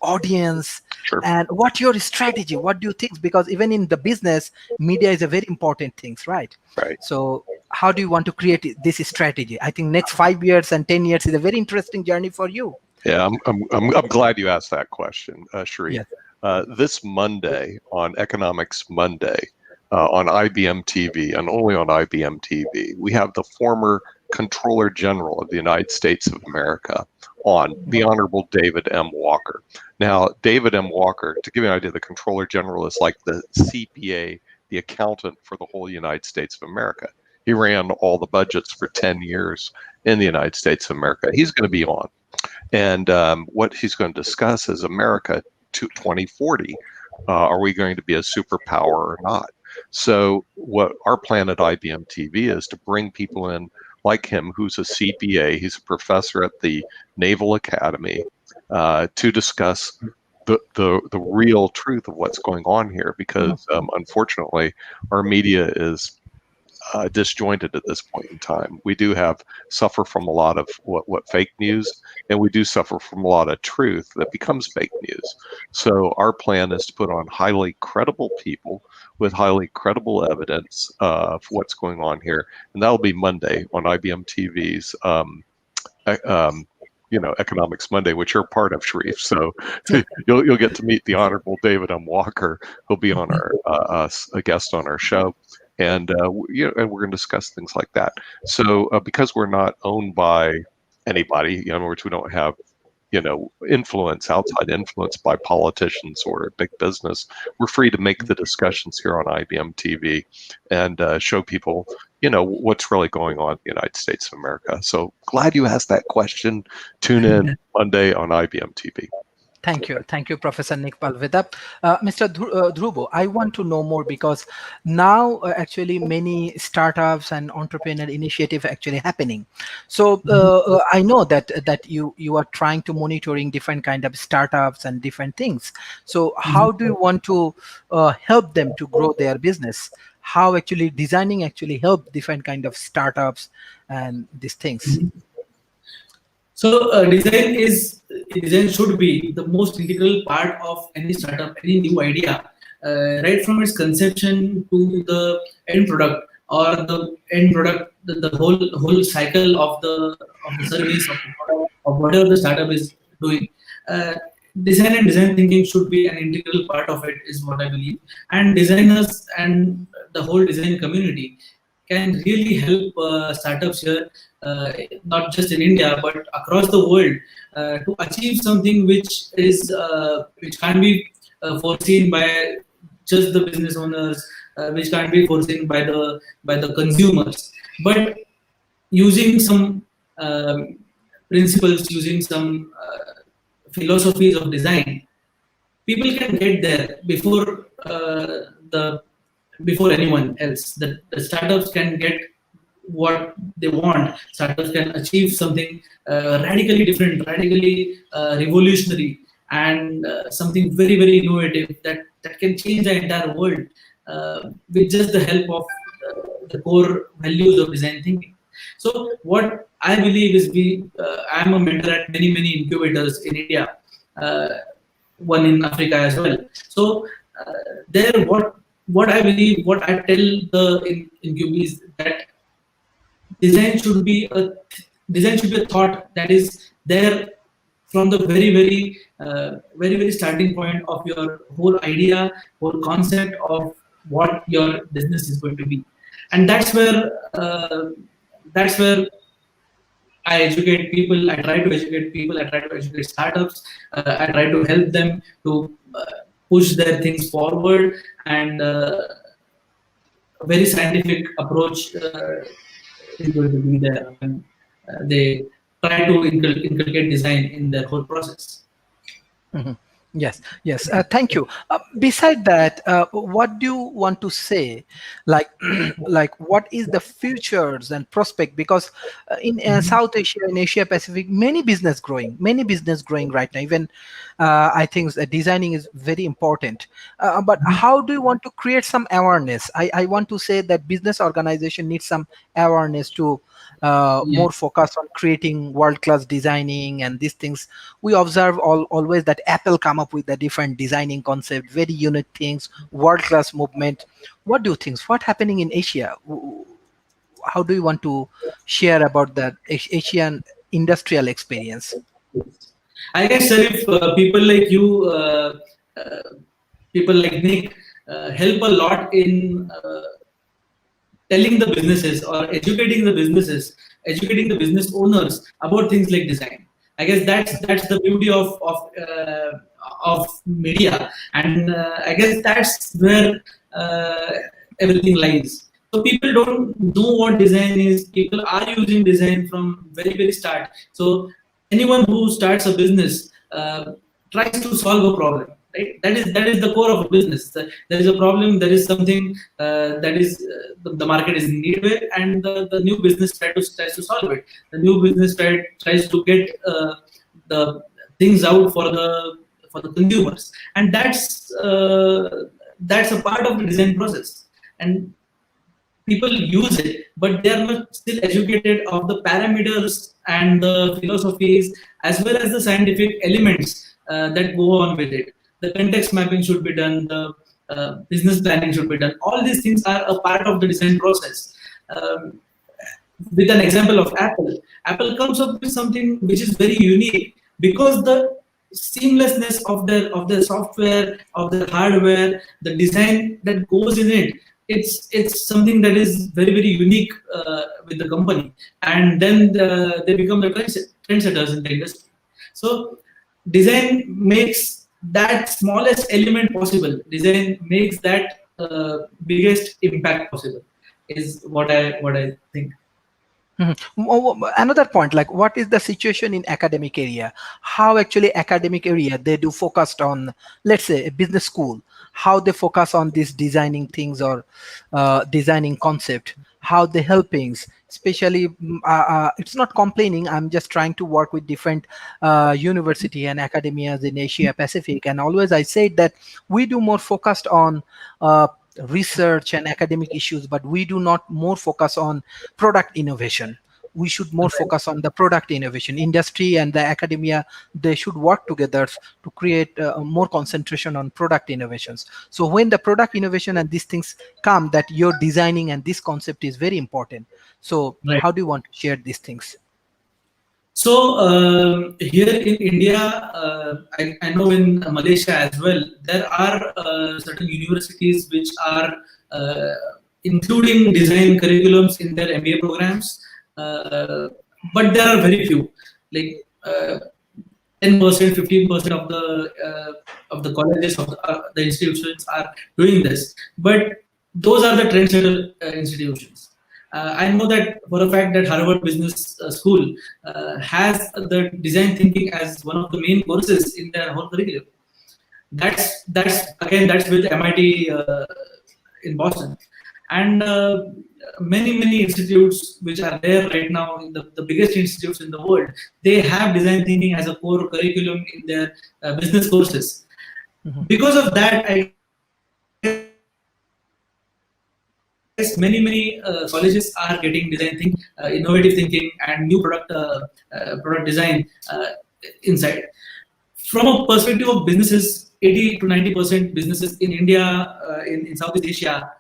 audience, Sure. and what your strategy, what do you think? Because even in the business, media is a very important thing, right? Right. So how do you want to create this strategy? I think next 5 years and 10 years is a very interesting journey for you. Yeah, I'm glad you asked that question, Sharif. Yes. This Monday, on Economics Monday, on IBM TV, and only on IBM TV, we have the former Controller General of the United States of America on, the Honorable David M. Walker. Now, David M. Walker, to give you an idea, the Controller General is like the CPA, the accountant for the whole United States of America. He ran all the budgets for 10 years in the United States of America. He's going to be on. And what he's going to discuss is America to 2040. Are we going to be a superpower or not? So what our plan at IBM TV is to bring people in like him, who's a CPA. He's a professor at the Naval Academy. to discuss the real truth of what's going on here, because unfortunately our media is disjointed at this point in time. We do suffer from a lot of what fake news, and we do suffer from a lot of truth that becomes fake news. So our plan is to put on highly credible people with highly credible evidence of what's going on here, and that'll be Monday on IBM TV's Economics Monday, which you're part of, Sharif. So you'll get to meet the Honorable David M. Walker. He'll be on a guest on our show, and and we're going to discuss things like that. So because we're not owned by anybody, in other words, we don't have outside influence by politicians or big business, we're free to make the discussions here on IBM TV and show people what's really going on in the United States of America. So glad you asked that question. Tune in Monday on IBM TV. Thank you, Professor Nick Palveda. Mr. Dhruvo, I want to know more, because now actually many startups and entrepreneur initiative actually happening. So I know that you are trying to monitoring different kind of startups and different things. So how do you want to help them to grow their business? How actually designing actually help different kind of startups and these things? So design should be the most integral part of any startup, any new idea, right from its conception to the end product, or the end product, the whole cycle of the service of the product, of whatever the startup is doing. Design and design thinking should be an integral part of it, is what I believe. And designers and the whole design community can really help startups here, not just in India but across the world, to achieve something which can't be foreseen by just the business owners, which can't be foreseen by the consumers. But using some principles, using some philosophies of design, people can get there before anyone else. The startups can get what they want. Startups can achieve something radically different, radically revolutionary, and something very, very innovative that can change the entire world with just the help of the core values of design thinking. So what I believe is, I'm a mentor at many, many incubators in India, one in Africa as well. So there, what I believe, what I tell the incubees, that design should be a thought that is there from the very, very starting point of your whole idea, whole concept of what your business is going to be. And that's where I educate people. I try to educate people. I try to educate startups. I try to help them to push their things forward, and a very scientific approach is going to be there when they try to inculcate design in their whole process. Yes. Thank you. Beside that, what do you want to say? Like, what is the futures and prospect? Because in South Asia and Asia Pacific, many business growing right now. Even I think designing is very important. But how do you want to create some awareness? I want to say that business organization needs some awareness to more focus on creating world-class designing and these things. We observe always that Apple come up with the different designing concept, very unique things, world-class movement. What do you think? What happening in Asia? How do you want to share about that Asian industrial experience? I guess, Sharif, people like you, people like Nick, help a lot in telling the businesses, or educating the business owners about things like design. I guess that's the beauty of media, and I guess that's where everything lies. So people don't know what design is. People are using design from very, very start. So anyone who starts a business tries to solve a problem. Right? That is the core of a business. There is a problem. There is something that is the market is in need with, and the new business tries to solve it. The new business tries to get the things out for the consumers, and that's a part of the design process. And people use it, but they are not still educated of the parameters and the philosophies as well as the scientific elements that go on with it. The context mapping should be done, the business planning should be done. All these things are a part of the design process. Um, with an example of Apple, Apple comes up with something which is very unique because the seamlessness of the software, of the hardware, the design that goes in it, it's something that is very unique with the company, and then they become the trendsetters in the industry. So design makes that smallest element possible. Design makes that biggest impact possible. Is what I think. Another point, like what is the situation in academic area? How actually academic area they do focused on, let's say a business school, how they focus on this designing things or designing concept, how they helpings, especially it's not complaining. I'm just trying to work with different university and academias in Asia Pacific, and always I said that we do more focused on research and academic issues, but we do not more focus on product innovation. We should more focus on the product innovation. Industry and the academia, they should work together to create more concentration on product innovations. So when the product innovation and these things come, that you're designing and this concept is very important. So Right. how do you want to share these things? So here in India, I know in Malaysia as well, there are certain universities which are uh, including design curriculums in their MBA programs, but there are very few, like 10%, 15% of the colleges of the institutions are doing this, but those are the trendsetter institutions. I know that for a fact that Harvard Business School has the design thinking as one of the main courses in their whole curriculum. That's with MIT in Boston, and many institutes which are there right now, in the biggest institutes in the world, they have design thinking as a core curriculum in their business courses. Because of that, I guess many colleges are getting design thinking, innovative thinking, and new product design inside. From a perspective of businesses, 80 to 90% businesses in India, in Southeast Asia,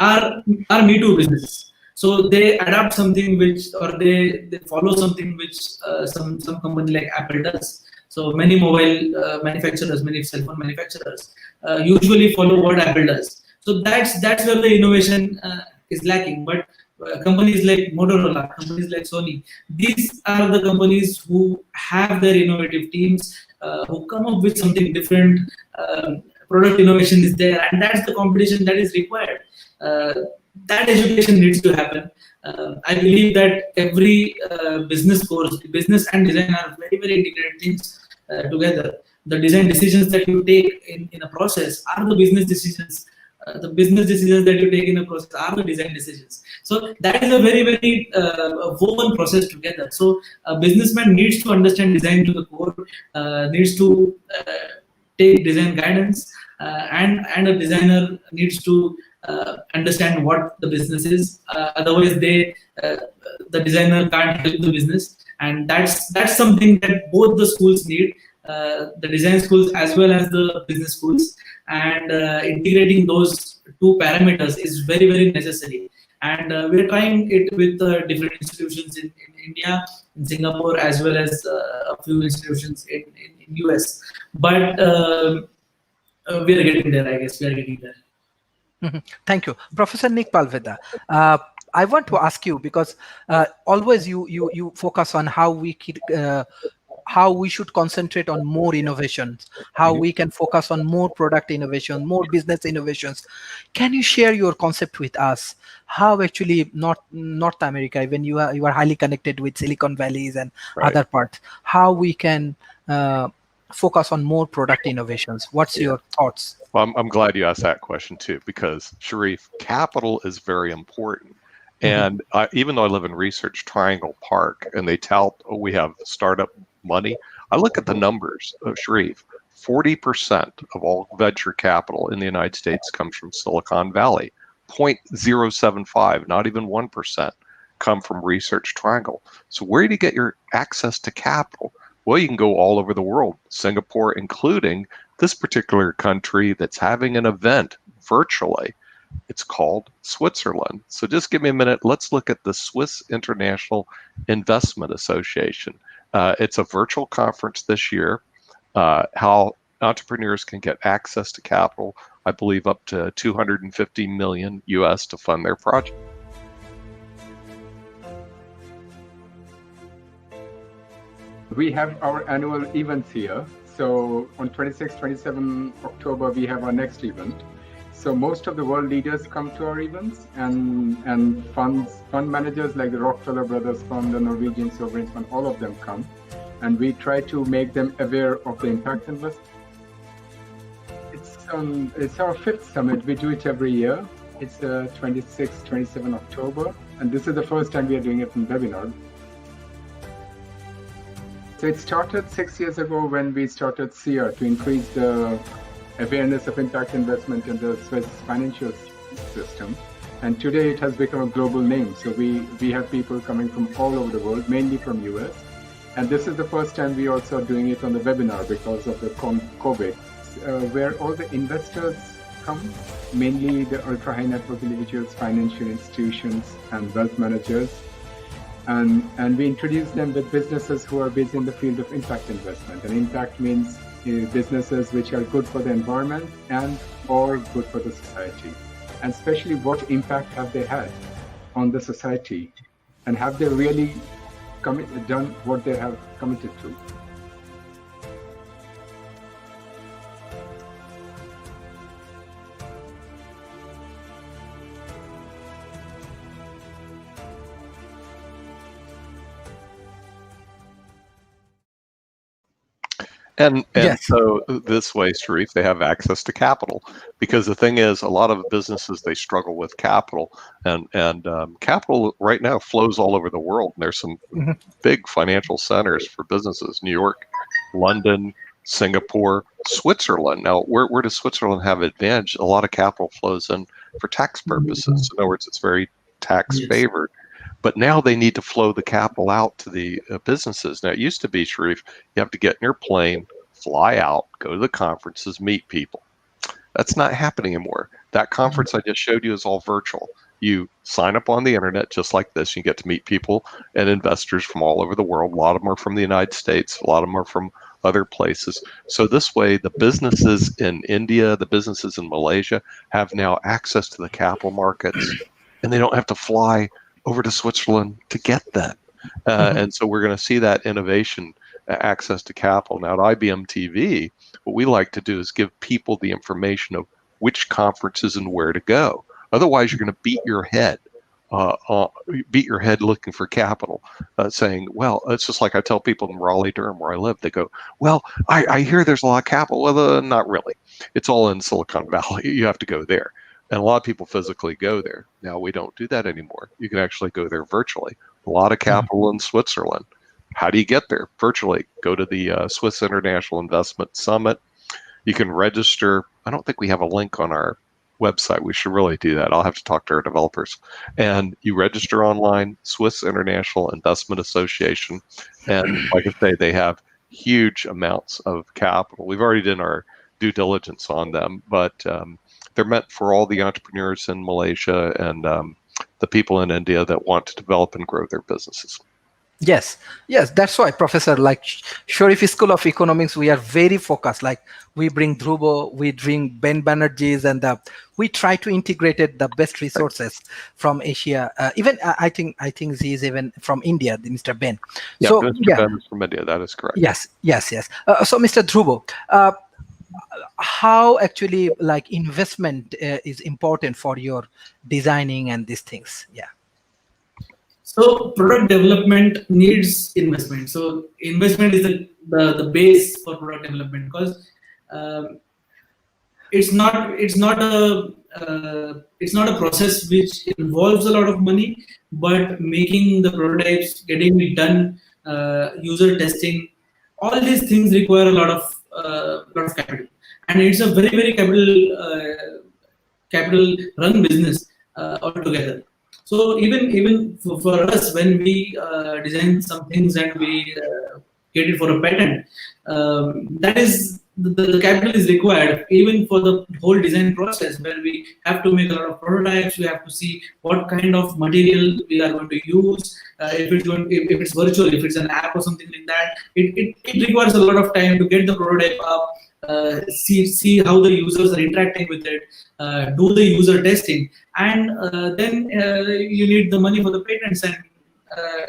are Me Too businesses. So they adapt something which, or they follow something which some company like Apple does. So many mobile manufacturers, many cell phone manufacturers usually follow what Apple does. So that's where the innovation is lacking. But companies like Motorola, companies like Sony, these are the companies who have their innovative teams, who come up with something different. Product innovation is there, and that's the competition that is required. Uh, that education needs to happen. I believe that every business course, business and design are very integrated things together. The design decisions that you take in a process are the business decisions. The business decisions that you take in a process are the design decisions. So that is a very woven process together. So a businessman needs to understand design to the core, needs to take design guidance, and a designer needs to understand what the business is. Otherwise, the designer can't help the business, and that's something that both the schools need, the design schools as well as the business schools, and integrating those two parameters is very necessary. And we're trying it with different institutions in India, in Singapore, as well as a few institutions in US. But we are getting there, I guess. We are getting there. Thank you, Professor Nick Palveda. I want to ask you, because always you focus on how we should concentrate on more innovations, how we can focus on more product innovation, more business innovations. Can you share your concept with us? How actually North America, when you are highly connected with Silicon Valleys and other parts, how we can focus on more product innovations? What's your thoughts? Well, I'm glad you asked that question too, because Sharif, capital is very important. And even though I live in Research Triangle Park and they tout we have startup money, I look at the numbers of Sharif. 40% of all venture capital in the United States comes from Silicon Valley. 0.075, not even 1%, come from Research Triangle. So where do you get your access to capital? Well, you can go all over the world, Singapore including this particular country that's having an event virtually. It's called Switzerland. So just give me a minute. Let's look at the Swiss International Investment Association. It's a virtual conference this year, how entrepreneurs can get access to capital, I believe up to 250 million US to fund their project. We have our annual events here. So on 26, 27 October, we have our next event. So most of the world leaders come to our events, and fund managers like the Rockefeller Brothers Fund, the Norwegian Sovereign Fund, all of them come. And we try to make them aware of the impact investment. It's our fifth summit. We do it every year. It's 26, 27 October. And this is the first time we are doing it in webinar. So it started 6 years ago when we started SEER to increase the awareness of impact investment in the Swiss financial system. And today it has become a global name. So we have people coming from all over the world, mainly from US. And this is the first time we also are doing it on the webinar because of the COVID, where all the investors come, mainly the ultra high net worth individuals, financial institutions, and wealth managers. And we introduce them with businesses who are based in the field of impact investment. And impact means businesses which are good for the environment and or good for the society. And especially what impact have they had on the society? And have they really done what they have committed to? And Yes. so this way, Sharif, they have access to capital, because the thing is, a lot of businesses, they struggle with capital, and capital right now flows all over the world. And there's some big financial centers for businesses: New York, London, Singapore, Switzerland. Now, where does Switzerland have advantage? A lot of capital flows in for tax purposes. In other words, it's very tax favored. But now they need to flow the capital out to the businesses. Now, it used to be, Sharif, you have to get in your plane, fly out, go to the conferences, meet people. That's not happening anymore. That conference I just showed you is all virtual. You sign up on the internet just like this. You get to meet people and investors from all over the world. A lot of them are from the United States. A lot of them are from other places. So this way, the businesses in India, the businesses in Malaysia have now access to the capital markets, and they don't have to fly over to Switzerland to get that. And so we're going to see that innovation, access to capital. Now at IBM TV, what we like to do is give people the information of which conferences and where to go. Otherwise, you're going to beat your head looking for capital, saying, well, it's just like I tell people in Raleigh, Durham, where I live. They go, well, I hear there's a lot of capital. Well, not really. It's all in Silicon Valley. You have to go there. And a lot of people physically go there. Now we don't do that anymore. You can actually go there virtually. A lot of capital in Switzerland. How do you get there? Virtually. Go to the Swiss International Investment Summit. You can register. I don't think we have a link on our website. We should really do that. I'll have to talk to our developers. And you register online, Swiss International Investment Association. And like I say, they have huge amounts of capital. We've already done our due diligence on them, but they're meant for all the entrepreneurs in Malaysia and the people in India that want to develop and grow their businesses. Yes, that's why, Professor, like Sharif School of Economics, we are very focused. Like we bring Dhruvo, we bring Ben Banerjee's, and we try to integrate the best resources from Asia. Even I think he is even from India, Mr. Ben. Yeah, so, Mr. Ben is from India. That is correct. Yes. So, Mr. Dhruvo, how actually like investment is important for your designing and these things? Yeah. So product development needs investment. So investment is the base for product development, because it's not a process which involves a lot of money, but making the prototypes, getting it done, user testing, all these things require a lot of capital, and it's a very capital run business altogether. So even for us, when we design some things and we get it for a patent, that is the capital is required even for the whole design process, where we have to make a lot of prototypes. We have to see what kind of material we are going to use. If it's virtual, if it's an app or something like that, it requires a lot of time to get the prototype up, see how the users are interacting with it, do the user testing, and then you need the money for the patents and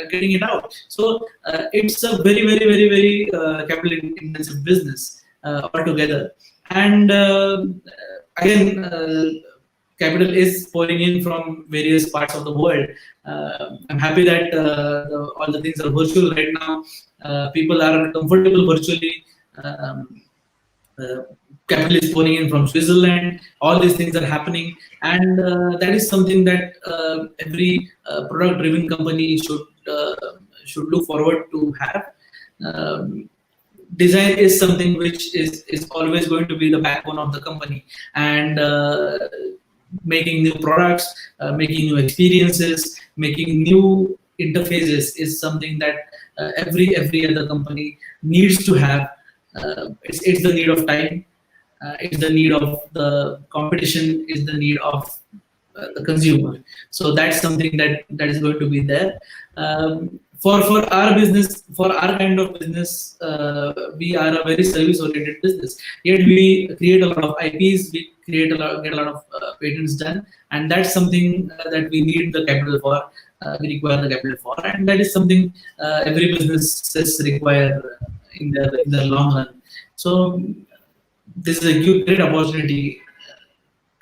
getting it out. So it's a very capital intensive business altogether. And again, capital is pouring in from various parts of the world. I'm happy that all the things are virtual right now. People are comfortable virtually. Uh, Capital is pouring in from Switzerland. All these things are happening, and that is something that every product-driven company should look forward to have. Um, Design is something which is always going to be the backbone of the company, and making new products, making new experiences, making new interfaces is something that every other company needs to have. It's the need of time, it's the need of the competition, it's the need of the consumer. So that's something that is going to be there. For our business, for our kind of business, we are a very service-oriented business. Yet we create a lot of IPs, we get a lot of patents done, and that's something that we need the capital for. We require the capital for, and that is something every businesses require in the long run. So this is a great opportunity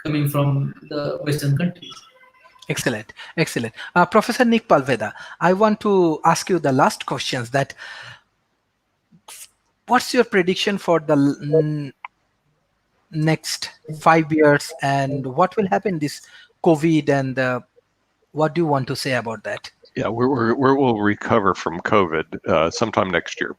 coming from the Western countries. Excellent, excellent. Professor Nick Palveda, I want to ask you the last questions. That what's your prediction for the next 5 years, and what will happen this COVID, and what do you want to say about that? Yeah, we'll recover from COVID sometime next year.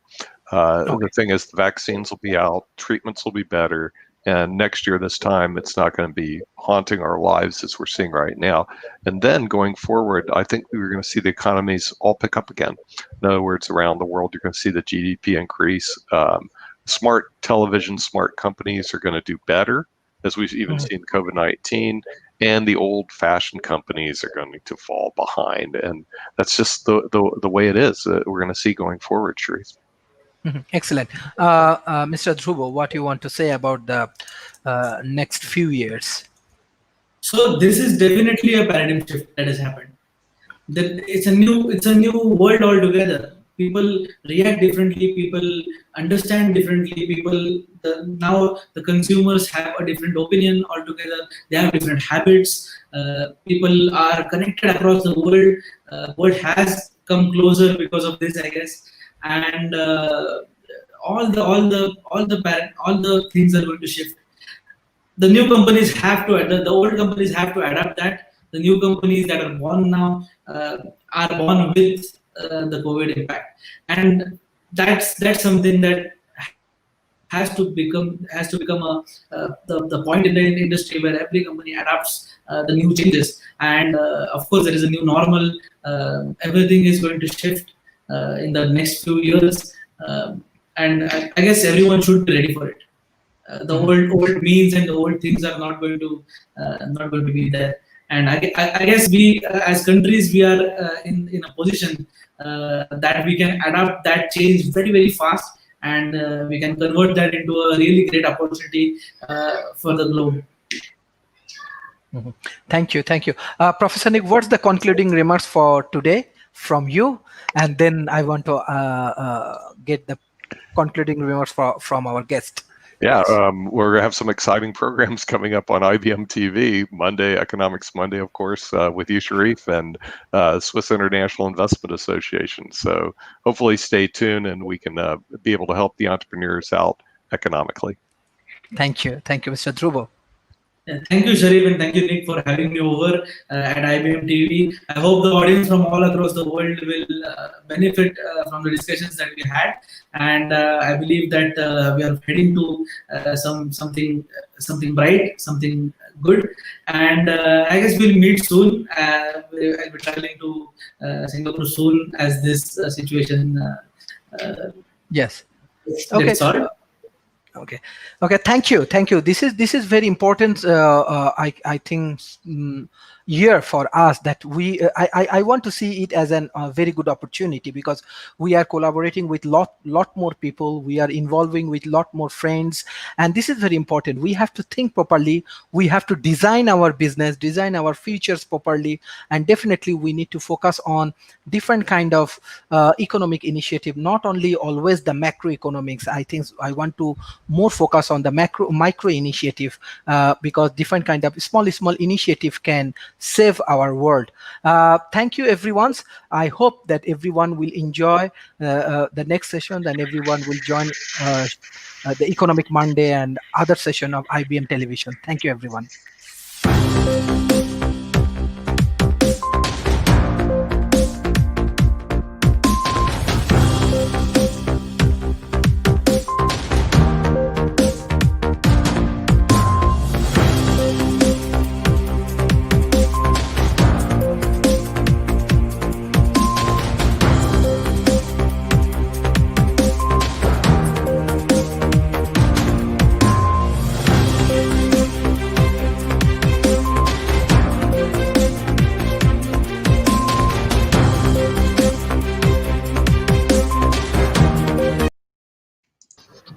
Okay. The thing is, the vaccines will be out, treatments will be better, and next year this time, it's not going to be haunting our lives as we're seeing right now. And then going forward, I think we're going to see the economies all pick up again. In other words, around the world, you're going to see the GDP increase. Smart television, smart companies are going to do better, as we've even seen COVID-19. And the old-fashioned companies are going to fall behind, and that's just the way it is. We're going to see going forward, Sharif. Excellent. Mr. Dhruvo, what you want to say about the next few years? So this is definitely a paradigm shift that has happened. That it's a new world altogether. People react differently. People understand differently. Now the consumers have a different opinion altogether. They have different habits. People are connected across the world. World has come closer because of this, I guess. And all the things are going to shift. The new companies have to adapt. The old companies have to adapt that. The new companies that are born now are born with the COVID impact, and that's something that has to become the point in the industry where every company adapts the new changes. And of course, there is a new normal. Everything is going to shift in the next few years, and I guess everyone should be ready for it. The old means and the old things are not going to be there. And I guess we as countries, we are in a position that we can adapt that change very fast, and we can convert that into a really great opportunity for the globe. Thank you. Professor Nick, what's the concluding remarks for today from you? And then I want to get the concluding remarks from our guest. Yeah, we're going to have some exciting programs coming up on IBM TV Monday, Economics Monday, of course, with you, Sharif, and Swiss International Investment Association. So hopefully stay tuned, and we can be able to help the entrepreneurs out economically. Thank you, Mr. Dhruvo. Thank you, Sharif, and thank you, Nick, for having me over at IBM TV. I hope the audience from all across the world will benefit from the discussions that we had, and I believe that we are heading to something bright, something good, and I guess we'll meet soon. I'll be traveling to Singapore soon as this situation Yes. gets Okay. solved. Okay, thank you. This is very important. I think year for us that I want to see it as a very good opportunity, because we are collaborating with lot more people. We are involving with lot more friends, and this is very important. We have to think properly. We have to design our business, design our futures properly, and definitely we need to focus on different kind of economic initiative, not only always the macroeconomics. I think I want to more focus on the micro initiative, because different kind of small initiative can save our world. Thank you, everyone. I hope that everyone will enjoy the next session, and everyone will join the Economic Monday and other session of IBM Television. Thank you, everyone.